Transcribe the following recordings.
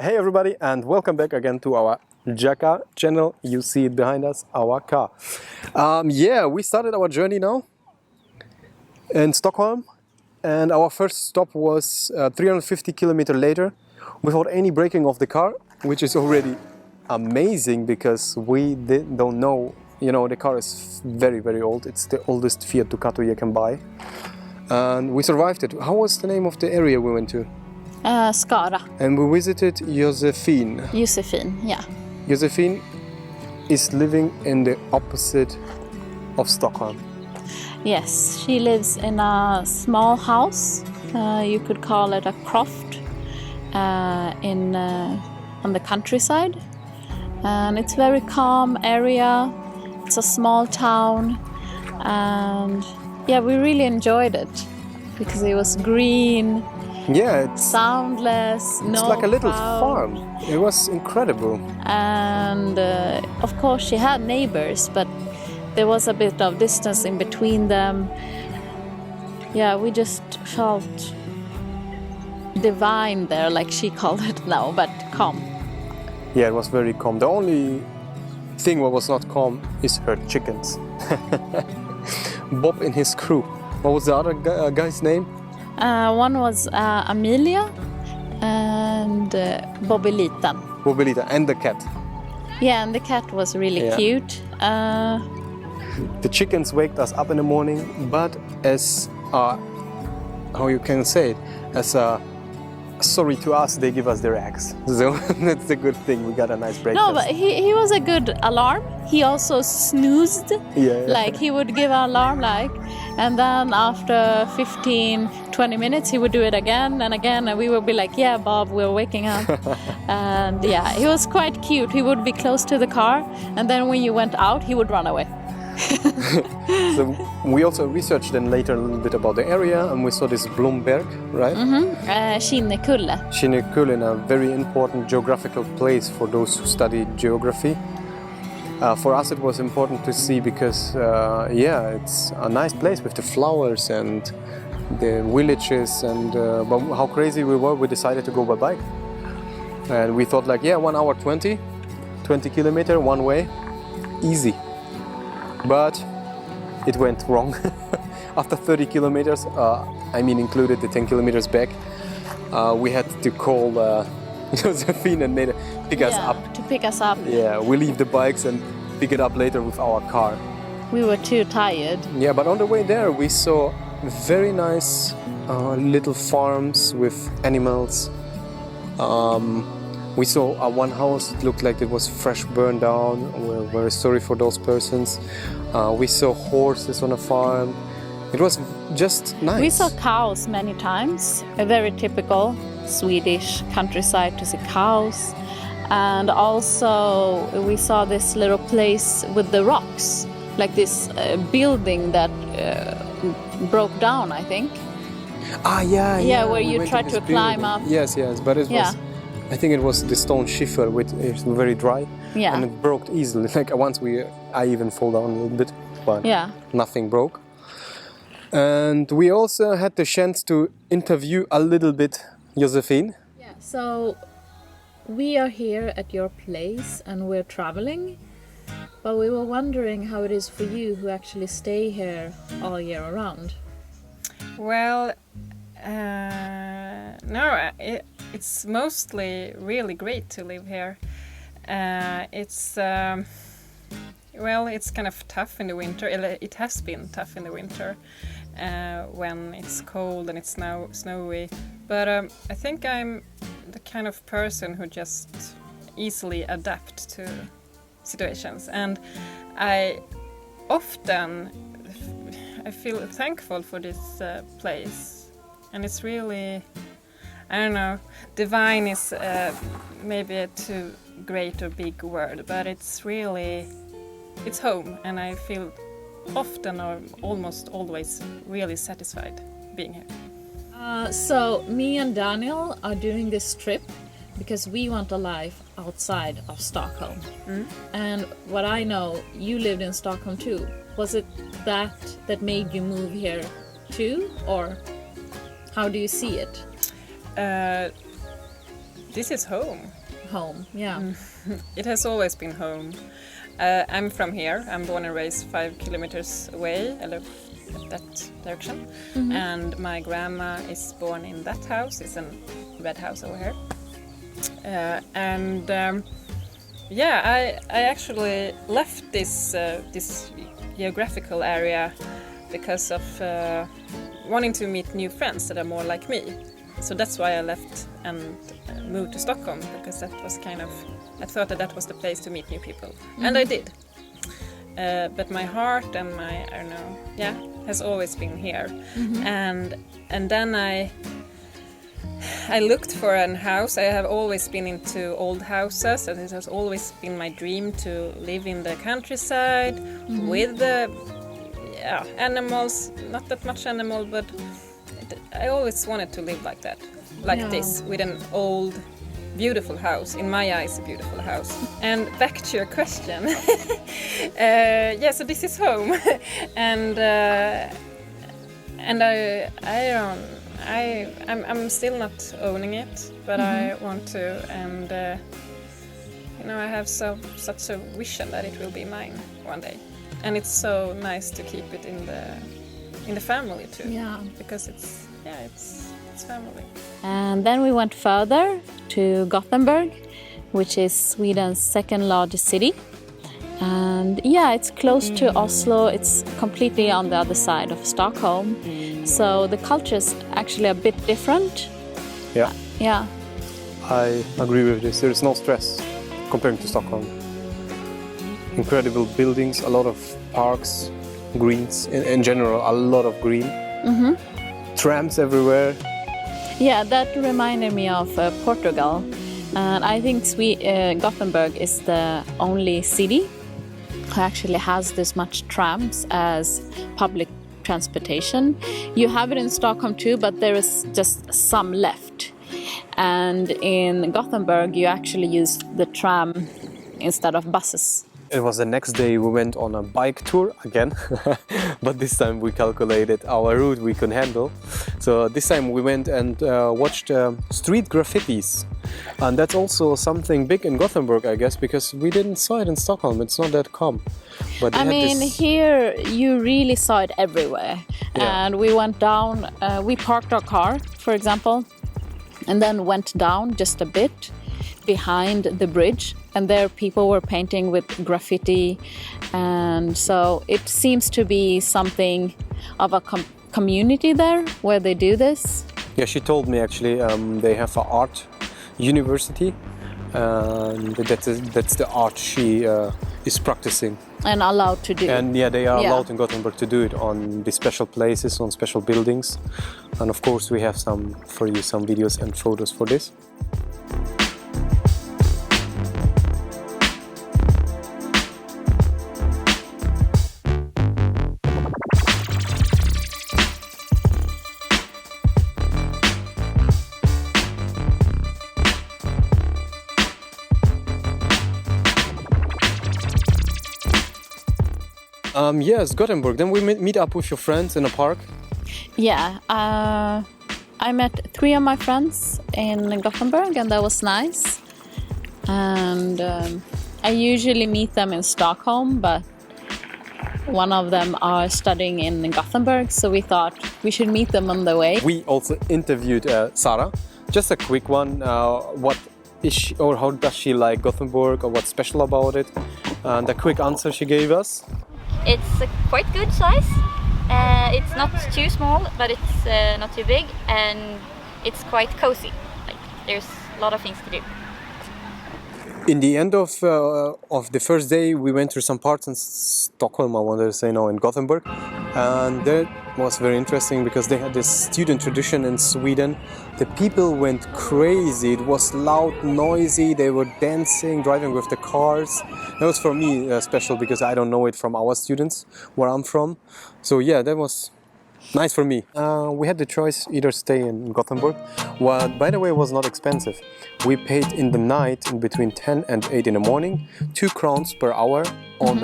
Hey everybody, and welcome back again to our Jaka channel. You see it behind us, our car. We started our journey now in Stockholm, and our first stop was 350 kilometers later without any braking of the car, which is already amazing because we don't know, the car is very, very old. It's the oldest Fiat Ducato you can buy. And we survived it. How was the name of the area we went to? Skara. And we visited Josephine. Yeah. Josephine is living in the opposite of Stockholm. Yes, she lives in a small house. You could call it a croft on the countryside. And it's a very calm area. It's a small town. And we really enjoyed it because it was green. Yeah, it's soundless. It's like a little farm. It was incredible. And of course she had neighbors, but there was a bit of distance in between them. Yeah, we just felt divine there, like she called it now, but calm. Yeah, it was very calm. The only thing what was not calm is her chickens. Bob and his crew. What was the other guy's name? One was Amelia and Bobbelita. Bobbelita and the cat. Yeah, and the cat was really cute. The chickens waked us up in the morning, but as how you can say it, as sorry to us, they give us their eggs. So that's a good thing. We got a nice breakfast. No, but he was a good alarm. He also snoozed. Yeah. Like he would give an alarm and then after 15-20 minutes he would do it again and we would be like, yeah, Bob, we're waking up. And he was quite cute. He would be close to the car and then when you went out he would run away. So we also researched then later a little bit about the area and we saw this Blomberg, right? Kinnekulle. Kinnekulle, a very important geographical place for those who study geography. For us it was important to see because it's a nice place with the flowers and the villages and but how crazy we were, we decided to go by bike. And we thought 1 hour 20 kilometers one way, easy. But it went wrong. After 30 kilometers, included the 10 kilometers back, we had to call Josephine and pick us up. To pick us up. Yeah, we leave the bikes and pick it up later with our car. We were too tired. Yeah, but on the way there we saw very nice little farms with animals. We saw one house, it looked like it was fresh burned down. We're very sorry for those persons. We saw horses on a farm. It was just nice. We saw cows many times, a very typical Swedish countryside to see cows. And also we saw this little place with the rocks, like this building that broke down, I think. Yeah, where you tried to climb up. Yes, but it was... I think it was the stone schiffer, which is very dry, and it broke easily. Once I even fall down a little bit, but nothing broke. And we also had the chance to interview a little bit Josephine. Yeah, so we are here at your place and we're traveling, but we were wondering how it is for you who actually stay here all year around. Well, it's mostly really great to live here. It's kind of tough in the winter. It has been tough in the winter when it's cold and it's snowy. But I think I'm the kind of person who just easily adapt to situations, and I feel thankful for this place, and it's really, I don't know, divine is maybe a too great or big word, but it's home, and I feel often or almost always really satisfied being here. So me and Daniel are doing this trip because we want a life outside of Stockholm. And what I know, you lived in Stockholm too. Was it that made you move here too, or how do you see it? this is home. Home, yeah. It has always been home. I'm from here. I'm born and raised 5 kilometers away, that direction. And my grandma is born in that house. It's a red house over here. I actually left this geographical area because of wanting to meet new friends that are more like me. So that's why I left and moved to Stockholm, because that was I thought that was the place to meet new people. And I did. But my heart and has always been here. And then I looked for a house. I have always been into old houses, and it has always been my dream to live in the countryside with the animals. Not that much animal, but I always wanted to live like that, this, with an old, beautiful house. In my eyes, a beautiful house. And back to your question. So this is home, and I'm still not owning it, but I want to, and I have such a vision that it will be mine one day, and it's so nice to keep it in the family too. Yeah, because it's family. And then we went further to Gothenburg, which is Sweden's second largest city. And it's close to Oslo. It's completely on the other side of Stockholm. So the culture is actually a bit different. Yeah. Yeah. I agree with this. There is no stress comparing to Stockholm. Incredible buildings, a lot of parks, greens, in general, a lot of green. Trams everywhere. Yeah, that reminded me of Portugal. And I think Gothenburg is the only city who actually has this much trams as public transportation. You have it in Stockholm too, but there is just some left. And in Gothenburg, you actually use the tram instead of buses. It was the next day we went on a bike tour again, but this time we calculated our route we could handle. So this time we went and watched street graffitis. And that's also something big in Gothenburg, I guess, because we didn't saw it in Stockholm. It's not that common. But here you really saw it everywhere. Yeah. And we went down, we parked our car, for example, and then went down just a bit behind the bridge, and there people were painting with graffiti, and so it seems to be something of a community there where they do this. Yeah, she told me actually they have an art university, and that's the art she is practicing. And allowed to do. And they are allowed in Gothenburg to do it on the special places, on special buildings. And of course we have some videos and photos for this. Yes, Gothenburg. Then we meet up with your friends in a park. Yeah, I met 3 of my friends in Gothenburg, and that was nice. And I usually meet them in Stockholm, but one of them are studying in Gothenburg, so we thought we should meet them on the way. We also interviewed Sarah. Just a quick one. What is she, or how does she like Gothenburg, or what's special about it? And a quick answer she gave us. It's a quite good size. It's not too small, but it's not too big, and it's quite cozy. Like, there's a lot of things to do. In the end of the first day, we went through some parts in Stockholm, I wanted to say now, in Gothenburg. And that was very interesting because they had this student tradition in Sweden. The people went crazy. It was loud, noisy. They were dancing, driving with the cars. That was for me special because I don't know it from our students where I'm from. So yeah, that was nice for me. We had the choice either stay in Gothenburg, what by the way was not expensive. We paid in the night in between 10 and 8 in the morning, 2 crowns per hour on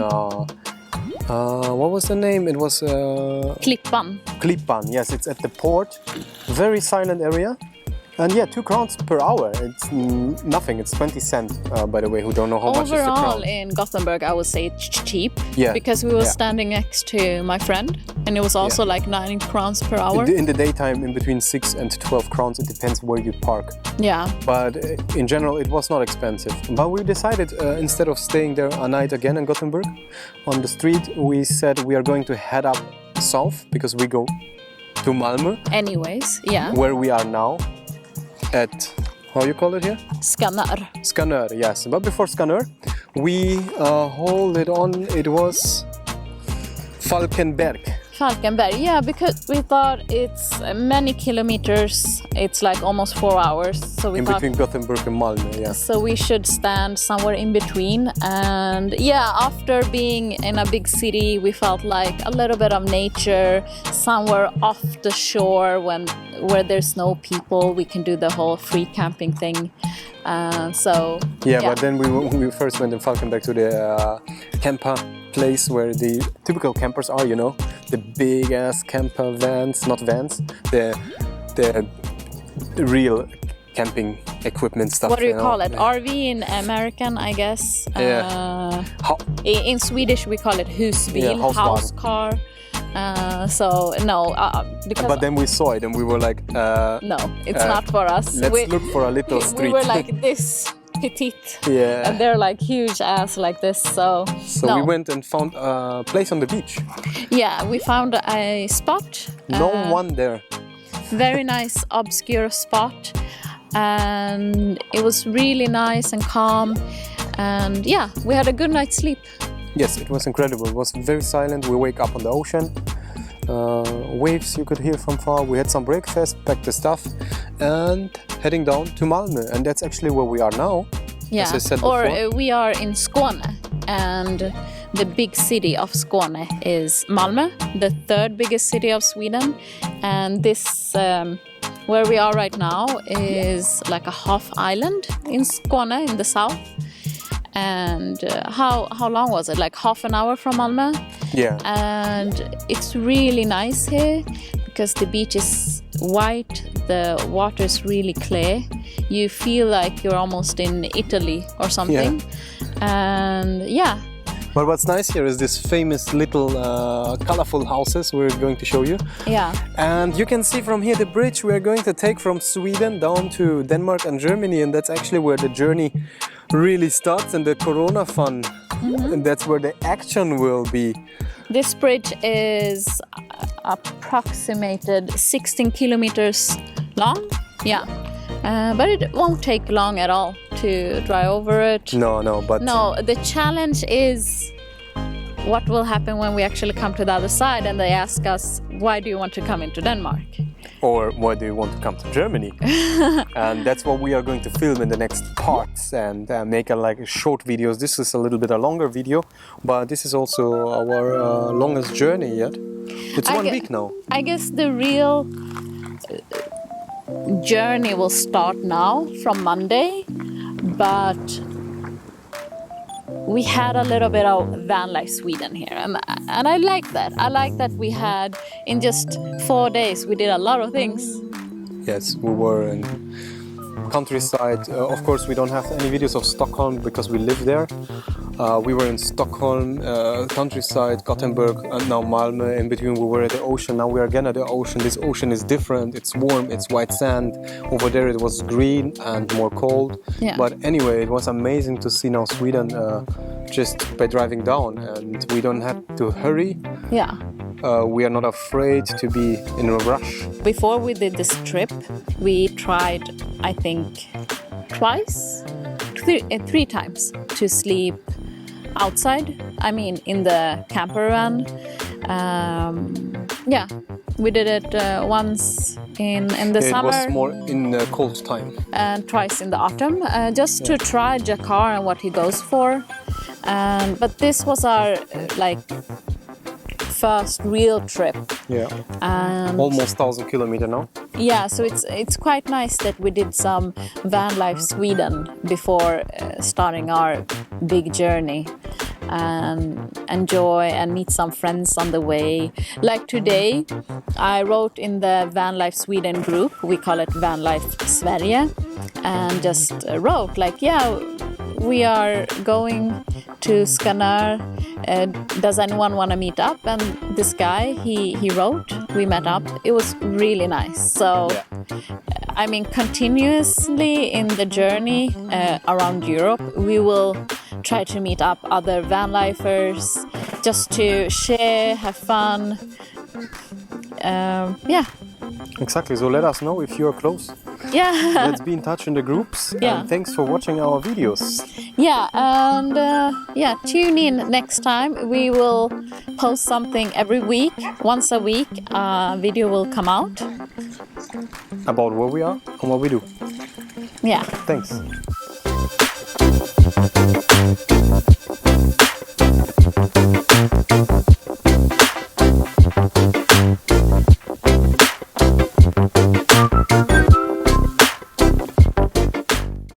what was the name? It was Klippan. Klippan, yes, it's at the port. Very silent area. And yeah, 2 crowns per hour. It's nothing. It's 20 cents, by the way, who don't know how much is the Overall, crown. in Gothenburg, I would say it's cheap. Yeah. Because we were Yeah. standing next to my friend, and it was also like 9 crowns per hour. In the daytime, in between 6 and 12 crowns. It depends where you park. Yeah. But in general, it was not expensive. But we decided, instead of staying there a night again in Gothenburg, on the street, we said we are going to head up south because we go to Malmö, Anyways, yeah. where we are now at, how you call it here? Skanör. Skanör, yes. But before Skanör, we hold it on, it was Falkenberg. Falkenberg, yeah, because we thought it's many kilometers. It's like almost 4 hours. So we In thought, between Gothenburg and Malmö, yeah. so we should stand somewhere in between. And yeah, after being in a big city, we felt like a little bit of nature, somewhere off the shore where there's no people. We can do the whole free camping thing. Yeah, but then we first went in Falkenberg to the camper place where the typical campers are, you know, the big ass camper vans, not vans, the real camping equipment stuff. What do you know? call it? RV in American, I guess. Yeah. In Swedish, we call it husbil, Yeah, Hauswagen. house car. Because But then we saw it and we were like, no, it's not for us. let's look for a little street. We were like this petite, Yeah. and they're like huge ass like this. So no. we went and found a place on the beach. Yeah, we found a spot. No one there. Very nice, obscure spot, and it was really nice and calm. And yeah, we had a good night's sleep. Yes, it was incredible. It was very silent. We wake up on the ocean. Waves you could hear from far. We had some breakfast, packed the stuff, and heading down to Malmö. And that's actually where we are now. Yeah, as I said or before. We are in Skåne, and the big city of Skåne is Malmö, the 3rd biggest city of Sweden. And this, where we are right now, is like a half island in Skåne in the south. And how long was it? Like half an hour from Malmö? Yeah. And it's really nice here because the beach is white, the water is really clear. You feel like you're almost in Italy or something. And yeah. But what's nice here is this famous little colorful houses we're going to show you. Yeah. And you can see from here the bridge we're going to take from Sweden down to Denmark and Germany, and that's actually where the journey really starts, and the Corona fun. And that's where the action will be. This bridge is approximated 16 kilometers long. Yeah. But it won't take long at all to drive over it. No, but No, the challenge is what will happen when we actually come to the other side and they ask us, why do you want to come into Denmark? or why do you want to come to Germany? And that's what we are going to film in the next parts and make like short videos. This is a little bit a longer video, but this is also our longest journey yet. It's 1 week now. I guess the real journey will start now from Monday, but we had a little bit of Vanlife Sweden here, and I like that. I like that we had, in just 4 days, we did a lot of things. Yes, we were in countryside. Of course, we don't have any videos of Stockholm because we live there. We were in Stockholm, countryside, Gothenburg, and now Malmö. In between, we were at the ocean. Now we are again at the ocean. This ocean is different. It's warm. It's white sand. Over there, it was green and more cold. Yeah. But anyway, it was amazing to see now Sweden just by driving down, and we don't have to hurry. Yeah. We are not afraid to be in a rush. Before we did this trip, we tried, I think, three times to sleep outside. I mean, in the camper van. Yeah, we did it once in the summer. It was more in the cold time. And twice in the autumn, just to try Jakar and what he goes for. But this was our first real trip. Yeah. And Almost 1,000 kilometers now. yeah, so it's quite nice that we did some Vanlife Sweden before starting our big journey. and enjoy and meet some friends on the way. Like today, I wrote in the Vanlife Sweden group, we call it Vanlife Sverige, and just wrote like, yeah, we are going to Skanör. Does anyone want to meet up? And this guy, he wrote, we met up. It was really nice. So, I mean, continuously in the journey around Europe, we will try to meet up other vanlifers just to share, have fun. Yeah. Exactly. So let us know if you are close. Yeah. Let's be in touch in the groups. Yeah. And thanks for watching our videos. Yeah, and tune in next time. We will post something every week. Once a week, a video will come out. About where we are and what we do. Yeah. Thanks.